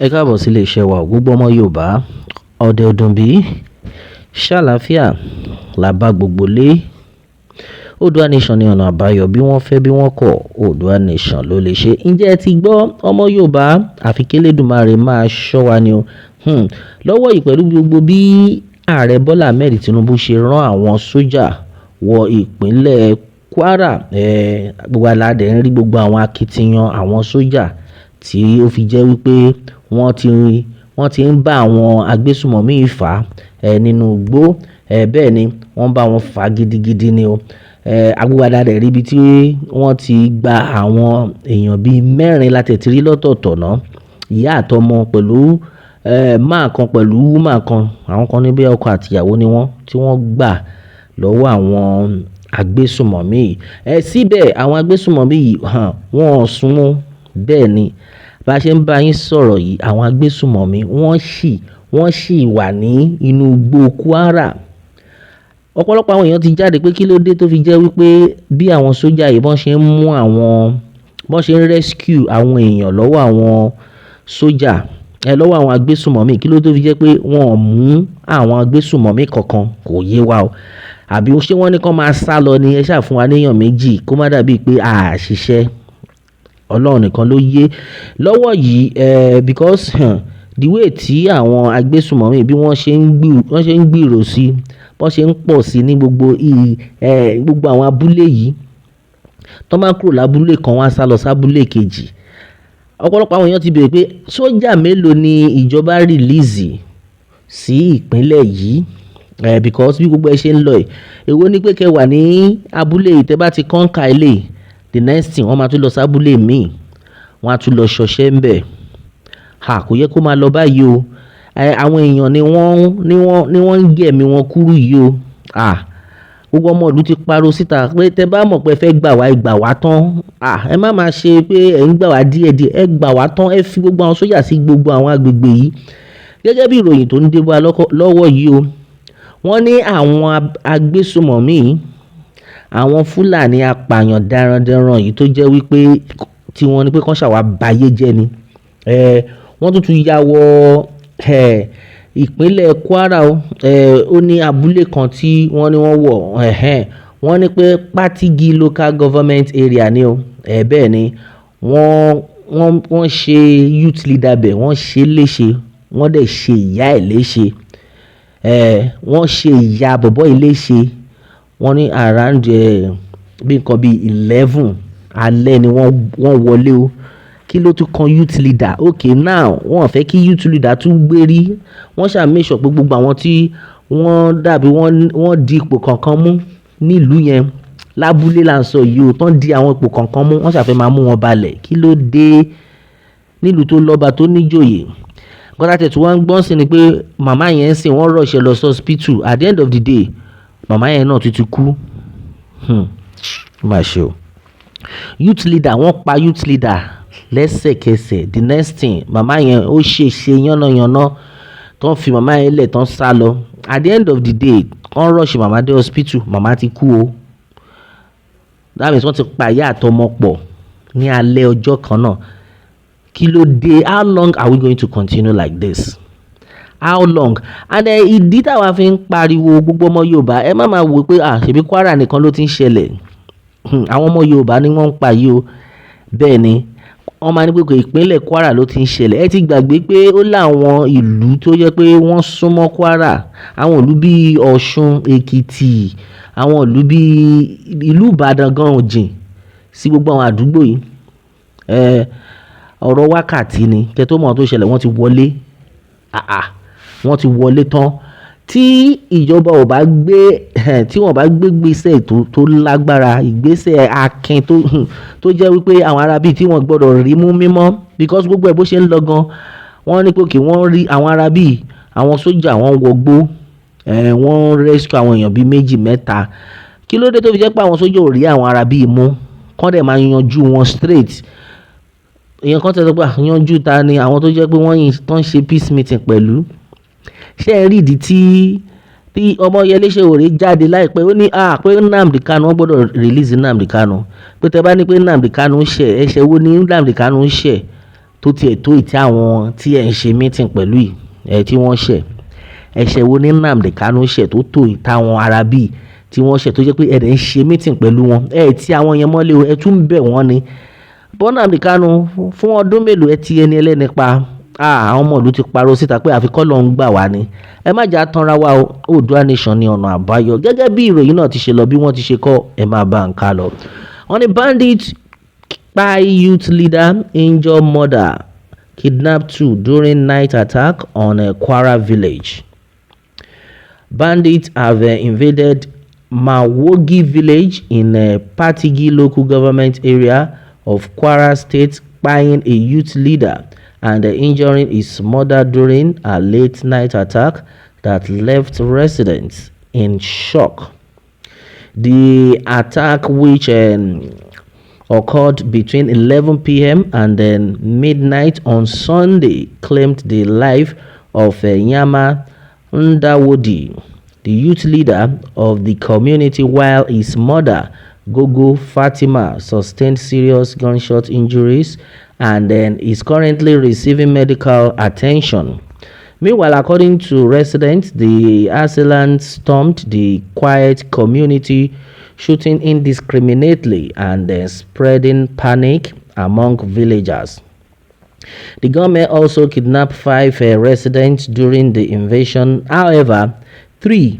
Ẹ káàbọ̀ sí ilé-iṣẹ́ wa o, gbogbo ọmọ Yorùbá, ọdẹ ọdún bí, ṣàlàáfíà la bá gbogbo lé. Oòduà Nation ni ọ̀nà àbáyọ bí wọ́n fẹ́ bí wọ́n kọ̀, Oòduà Nation ló lè ṣe. Ǹjẹ́ ẹ ti gbọ́ ọmọ Yorùbá àfi k'Elédùmarè máa ṣọ́ wa ni o. Lọ́wọ́ yìí pẹ̀lú gbogbo bí ààrẹ Bọ́lá Ahmed Tinubu ṣe rán àwọn sójà wọ ìpínlẹ̀ Kwara, gbogbo aládẹ̀ ń rí gbogbo àwọn akitiyan àwọn sójà tí ó fi jẹ́ wípé wọ́n ti ń bá àwọn agbésùmọ̀mí fà nínú igbó, bẹ́ẹ̀ ni wọ́n bá wọn fà gidigidi ni o. Gbogbo aládẹ̀ rí ibi tí wọ́n ti gba àwọn èèyàn bíi 4 látẹ̀tí rí lọ́tọ̀ọ̀tọ̀ náà, ìyá àtọmọ pẹ̀lú máa kan pẹ̀lú máa kan, àwọn kan níbẹ̀ ọkọ àtìyàwó ni wọ́n tí wọ́n gbà lọ́wọ́ àwọn agbésùmọ̀mí yìí. Síbẹ̀ àwọn agbésùmọ̀mí yìí wọ́n ò sún bẹ́ẹ̀ ni bá a ṣe ń bá yín sọ̀rọ̀ yìí àwọn agbésùmọ̀mí wọ́n sì wà ní inú igbó Kwara. Ọ̀pọ̀lọpọ̀ àwọn èèyàn ti jáde pé kí ló dé tó fi jẹ́ wípé bí àwọn sójà yìí bọ́n ṣe ń rescue àwọn èèyàn lọ́wọ́ àwọn sójà lọ́wọ́ àwọn agbésùmọ̀mí, kí ló tó fi jẹ́ pé wọn ò mú àwọn agbésùmọ̀mí kankan, kò yé wa o. Àbí ṣé wọ́n ní kán máa sá lọ ni, ẹ ṣáà fún wa léèyàn méjì kó má dàbí pé àṣìṣe Ọlọ́run nìkan ló yé. Lọ́wọ́ yìí because the way tí àwọn agbésùmọ̀mí bí wọ́n ṣe ń gbìrò sí, bọ́n ṣe ń pọ̀ sí ní gbogbo àwọn abúlé yìí, tó máa kúrò lábúlé kan wá sá lọ sábúlé kejì. Ọ̀pọ̀lọpọ̀ àwọn èèyàn ti béèrè pé sójà mélòó ni ìjọba release sí ìpínlẹ̀ yìí, because bí gbogbo ẹ ṣe ń lọ yìí, èwo ni pé kẹ́ wà ní abúlé yìí tẹ́ bá ti kọ́ńkà ilé, the next thing wọ́n máa tún lọ sábúlé míì, wọ́n á tún lọ ṣọṣẹ́ ń bẹ̀. Kò yẹ kó máa lọ báyìí o. Àwọn èèyàn ni wọ́n ń gẹ̀mí wọn kúrú yìí o. Gbogbo ọmọ ìlú ti pariwo síta pé tẹ́ bá mọ̀ pé ẹ fẹ́ gbà wá, ẹ gbà wá tán. Ẹ má máa ṣe pé ẹ ń gbà wá díẹ̀díẹ̀, ẹ gbà wá tán, ẹ fi gbogbo àwọn sójà sí gbogbo àwọn agbègbè yìí. Gẹ́gẹ́ bí ìròyìn tó ń dé wá lọ́wọ́ yìí o, wọ́n ní àwọn agbésùmọ̀mí, àwọn Fúlàní apààyàn darandaran yìí tó jẹ́ wípé tí wọ́n ní pé kán ṣàwá bayé jẹ́ ni. Wọ́n tún ya wọ ìpínlẹ̀ Kwara o. Ó ní abúlé kan tí wọ́n ní wọ́n wọ̀, wọ́n ní pé Patigi local government area ni o. Bẹ́ẹ̀ ni wọ́n ṣe youth leader bẹ̀, wọ́n ṣe léṣe, wọ́n dẹ̀ ṣe ìyá ẹ̀ léṣe. Wọ́n ṣe ìyá bọ̀bọ́ yìí léṣe. Wọ́n ní around bí nǹkan bí 11 alẹ́ ni wọ́n wọlé o. Kí ló tún kan youth leader? Okay, now wọ́n fẹ́ kí youth leader tún gbérí. Wọ́n ṣáà make sure pé gbogbo àwọn tí wọ́n dàbí wọ́n di ipò kankan mú nílùú yẹn, lábúlé là ń sọ yìí o, tán di àwọn ipò kankan mú, wọ́n ṣàfẹ́ máa mú wọn balẹ̀. Kí ló dé nílùú tó lọ́ba tó níjòyè? Gọ́dá tẹ̀ tí wọ́n ń gbọ́n sí ni pé màmá yẹn ń sìn wọ́n rọ̀ṣẹ̀ lọ sí hospital. At the end of the day màmá yẹn náà ti kú. Má ṣe o. Youth leader, wọ́n pa youth leader lẹ́sẹ̀kẹsẹ̀. The next thing màmá yẹn ó ṣe yánnayànna tó ń fi màmá yẹn lẹ̀ tán sá lọ. At the end of the day wọ́n rọ̀ṣẹ̀ màmá dé hospital, màmá ti kú o. That means wọ́n ti pa ìyá àtọmọ pọ̀ ní alẹ́ ọjọ́ kan náà. Kí ló dé? How long are we going to continue like this? How long? And ìdí táwa fi ń pariwo gbogbo ọmọ Yorùbá, ẹ má máa wò pé ṣèbí Kwara nìkan ló ti ń ṣẹlẹ̀. Àwọn ọmọ Yorùbá ni wọ́n ń pa yìí o. Bẹ́ẹ̀ ni wọ́n máa ní pé ìpínlẹ̀ Kwara ló ti ń ṣẹlẹ̀. Ẹ ti gbàgbé pé ó láwọn ìlú tó jẹ́ pé wọ́n súnmọ́ Kwara. Àwọn ìlú bíi Ọ̀ṣun, Èkìtì, àwọn ìlú bíi ìlú Ìbàdàn gan ò jìn sí gbogbo àwọn àdúgbò yìí. Ọ̀rọ̀ wákàtí ni kẹ́ tó mọ̀ tó ṣẹlẹ̀, wọ́n ti wọlé. Wọ́n ti wọlé tán. Tí ìjọba ò bá tí wọ́n bá gbé ìgbésẹ̀ tó lágbára, ìgbésẹ̀ akin tó jẹ́ wípé àwọn arábí tí wọ́n gbọ́dọ̀ rí mú mímọ́, because gbogbo ẹ̀ bó ṣe ń lọ gan, wọ́n ní pé kí wọ́n rí àwọn arábí, àwọn sójà wọ́n wọgbó, wọ́n rescue àwọn èèyàn bíi 2 mẹ́ta. Kí ló dé tó fi jẹ́ pé àwọn sójà ò rí àwọn arábí mú? Kán dẹ̀ máa yanjú wọn straight. Èèyàn kan tẹ̀ sọ pé yanjú ta ni àwọn tó jẹ́ pé wọ́n tán ṣe peace meeting pẹ̀lú. Ṣé ẹ rí ìdí tí Ọmọyẹlé Sowore jáde láìpẹ́? Ó ní pé Nnamdi Kanu, wọ́n gbọ́dọ̀ release Nnamdi Kanu. Pé tẹ́ bá ní pé Nnamdi Kanu ń ṣẹ̀, ẹ̀ṣẹ̀ wo ni Nnamdi Kanu ń ṣẹ̀ tó tiẹ̀ tó ìtí àwọn tí ẹ̀ ń ṣe meeting pẹ̀lú yìí tí wọ́n ṣẹ̀ ẹ̀ṣẹ̀ wo ní Nnamdi Kanu ṣẹ̀ tó tó ìtàwọn Arabi tí wọ́n ṣẹ̀ tó jẹ́ pé ẹ̀rẹ̀ ń ṣe meeting pẹ̀lú wọn tí àwọn yẹn mọ́lẹ̀ o ẹ tún ń bẹ̀ wọ́n ni Nnamdi Kanu fún ọdún mélòó ẹ ti ẹni ẹlẹ́ni pa àwọn ọmọ ìlú ti parọ́ síta pé àfikọ́ ló ń gbà wá ni ẹ má jà tanra wa o Oòduà Nation ní ọ̀nà àbáyọ gẹ́gẹ́ bí ìròyìn náà ti ṣe lọ bí wọ́n ti ṣe kọ́ ẹ máa bá ń ká lọ. wọ́n ní bandit kpai youth leader injure mother kidnap two during night attack on Kwara village. Bandits have invaded Mawogi village in Patigi local government area of Kwara state, kpying a youth leader and injuring his mother during a late night attack that left residents in shock. The attack, which occurred between 11 p.m. and then midnight on Sunday, claimed the life of Nyama Ndawodi, the youth leader of the community, while his mother, Gogo Fatima, sustained serious gunshot injuries and then is currently receiving medical attention. Meanwhile, according to residents, the assailants stormed the quiet community, shooting indiscriminately and spreading panic among villagers. The government also kidnapped 5 residents during the invasion. However, 3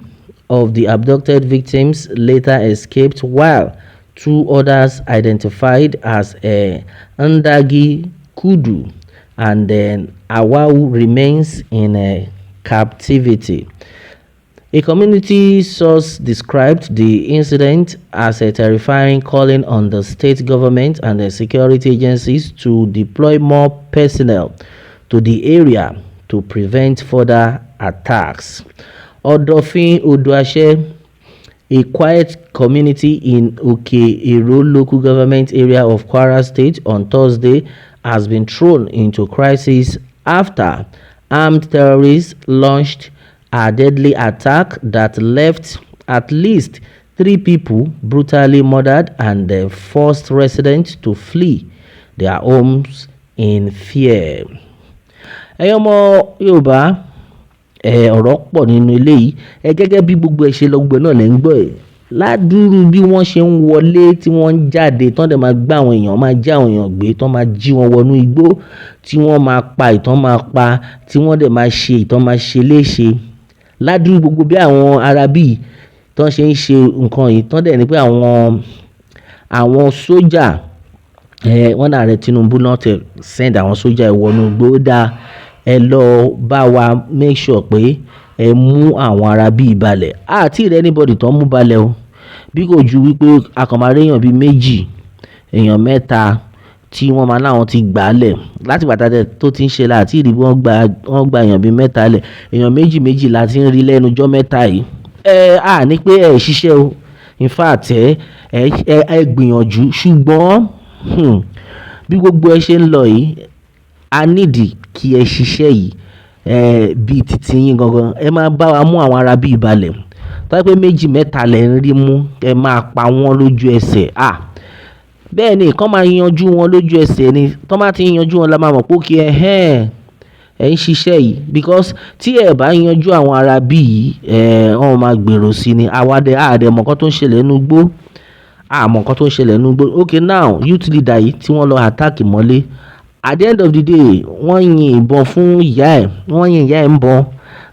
of the abducted victims later escaped, while 2 others identified as Ndagi Kudu and then Awau remains in captivity. A community source described the incident as terrifying, calling on the state government and the security agencies to deploy more personnel to the area to prevent further attacks. Odofin Oduashe, a quiet community in Oke-Ero local government area of Kwara State, on Thursday has been thrown into crisis after armed terrorists launched a deadly attack that left at least 3 people brutally murdered and forced residents to flee their homes in fear. Ẹ̀yin ọmọ Yorùbá, ọ̀rọ̀ pọ̀ nínú eléyìí gẹ́gẹ́ bí gbogbo ẹ̀ ṣe lọ́gbọ̀n náà lẹ́ ń gbọ́ ẹ̀ ládùúrú bí wọ́n ṣe ń wọlé tí wọ́n ń jáde tán dẹ̀ máa gbá àwọn èèyàn máa já àwọn èèyàn gbé tán máa jí wọn wọnú igbó tí wọ́n máa pa ìtàn máa pa tí wọ́n dẹ̀ máa ṣe ìtàn máa ṣe léṣe ládùúrú gbogbo bí àwọn Arabi tán ṣe ń ṣe nǹkan yìí tán dẹ̀ ní pé àwọn sójà wọ́n náà rẹ̀ Tinubu náà tẹ̀ send àwọn sójà ìwọ̀nú igbó dáa ẹ lọ bá wa make sure pé ẹ mú àwọn Arabi balẹ̀ àti ìrẹ́ anybody tó ń mú balẹ̀ o bí kò ju wípé akọ̀mọ̀rẹ́ èèyàn bíi 2 èèyàn 3 tí wọ́n máa láwọn ti gbà á lẹ̀ láti pàtàkì tó ti ń ṣe láti ìdìbò wọ́n gba èèyàn bíi 3 lẹ̀ èèyàn méjì láti ń rí lẹ́nu ọjọ́ 3 yìí ní pé ẹ ṣiṣẹ́ o in fact ẹ gbìyànjú ṣùgbọ́n bí gbogbo ẹ ṣe ń lọ yìí a nídìí kí ẹ ṣiṣẹ́ yìí bíi titi yín gangan ẹ máa bá wa mú àwọn Arabi balẹ̀ tó yẹ pé 2-3 lẹ̀ ń rí mú ẹ máa pa wọ́n lójú ẹsẹ̀ bẹ́ẹ̀ ni kán máa yanjú wọn lójú ẹsẹ̀ ni tán bá ti yanjú wọn la máa mọ̀ pé kí ẹ ń ṣiṣẹ́ yìí because tí ẹ bá yanjú àwọn Arabi yìí wọ́n máa gbèrò sí ni àdẹ mọ̀kán tó ń ṣẹlẹ̀ nínú igbó mọ̀kán tó ń ṣẹlẹ̀ nínú igbó okay now youth leader yìí tí wọ́n lọ attack mọ́lé at the end of the day wọ́n yin ìbọn fún ìyá ẹ̀ ń bọ́n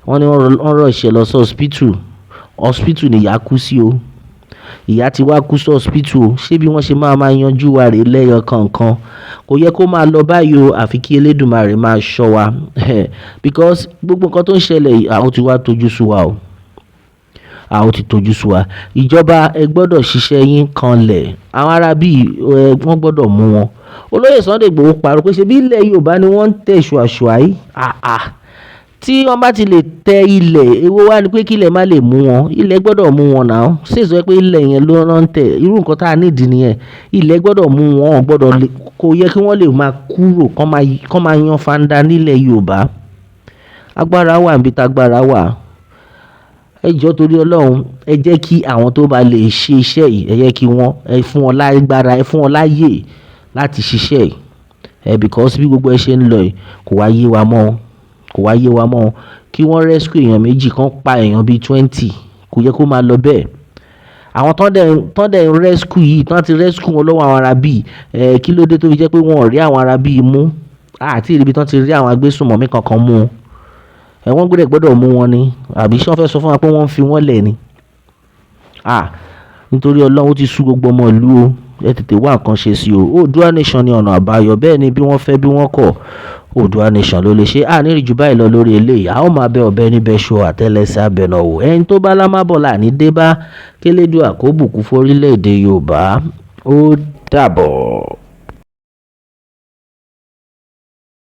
wọ́n ní wọ́n rọ̀ ṣe lọ sí hospital ni ìyá kú sí o ìyá ti wá kú sí hospital o ṣé bí wọ́n ṣe máa yanjú wa rèé lẹ́yọ kankan kò yẹ kó máa lọ báyìí o àfi kí Elédùmarè máa ṣọ́ wa because gbogbo nǹkan tó ń ṣẹlẹ̀ àwọn ti wá tójú sú wa o àwọn ti tójú sú wa ìjọba ẹ gbọ́dọ̀ ṣiṣẹ́ yín kanlẹ̀ àwọn Arabi wọ́n gbọ́dọ̀ mú wọn olóyè Sunday Igboho parọ́ pé ṣe bí ilẹ̀ Yorùbá ni wọ́n ń tẹ̀ ṣùàṣùà yìí tí wọ́n bá ti lè tẹ ilẹ̀ èwo wá ni pé kílẹ̀ má lè mú wọn ilẹ̀ gbọ́dọ̀ mú wọn náà sì sọ pé ilẹ̀ yẹn ló rán tẹ̀ irú nǹkan tá a nídìí nìyẹn ilẹ̀ gbọ́dọ̀ mú wọn gbọ́dọ̀ kò yẹ kí wọ́n lè máa kúrò kán máa yan fanda nílẹ̀ Yorùbá agbára wà níbi tágbára wà ẹ jọ̀ọ́ torí Ọlọ́run ẹ jẹ́ kí àwọn tó bá lè ṣe iṣẹ́ yìí ẹ jẹ́ kí wọ́n ẹ fún wọn lágbára ẹ fún wọn láyè láti ṣiṣẹ́ yìí because bí gbogbo ẹ ṣe ń lọ yìí kò wá yé wa mọ́ kí wọ́n rescue èèyàn méjì kan pa èèyàn bíi 20 kò yẹ kó máa lọ bẹ́ẹ̀. Àwọn tán dẹ̀ rescue yìí tán ti rescue wọn lọ́wọ́ àwọn ará bíi kí ló dé tó fi jẹ́ pé wọn ò rí àwọn ará bíi mú àti ìrìbí tán ti rí àwọn agbésùnmọ̀mí kankan mú wọ́n gbọ́dọ̀ mú wọn ni àbí ṣé wọ́n fẹ́ sọ fún wa pé wọ́n ń fi wọ́n lẹ̀ ni. Nítorí Ọlọ́run ó ti sú gbogbo ọmọ ìlú o, ẹ tètè wá nǹkan ṣe sí o. Oòduà nation ni ọ̀nà àbáyọ, bẹ́ẹ̀ ni bí wọ́n fẹ́ bí wọ́n kọ̀ Oòduà nation ló lè ṣe. Ní jù báyìí lọ lórí eléyìí, a ó máa bẹ ọ̀bẹ níbẹ̀ ṣo àtẹ́lẹsẹ̀ abẹnà wò. Ẹni tó bá lámábọ̀là ní dé bá kélédùà kó bùkún fún orílẹ̀-èdè Yorùbá. Ó dàbọ̀.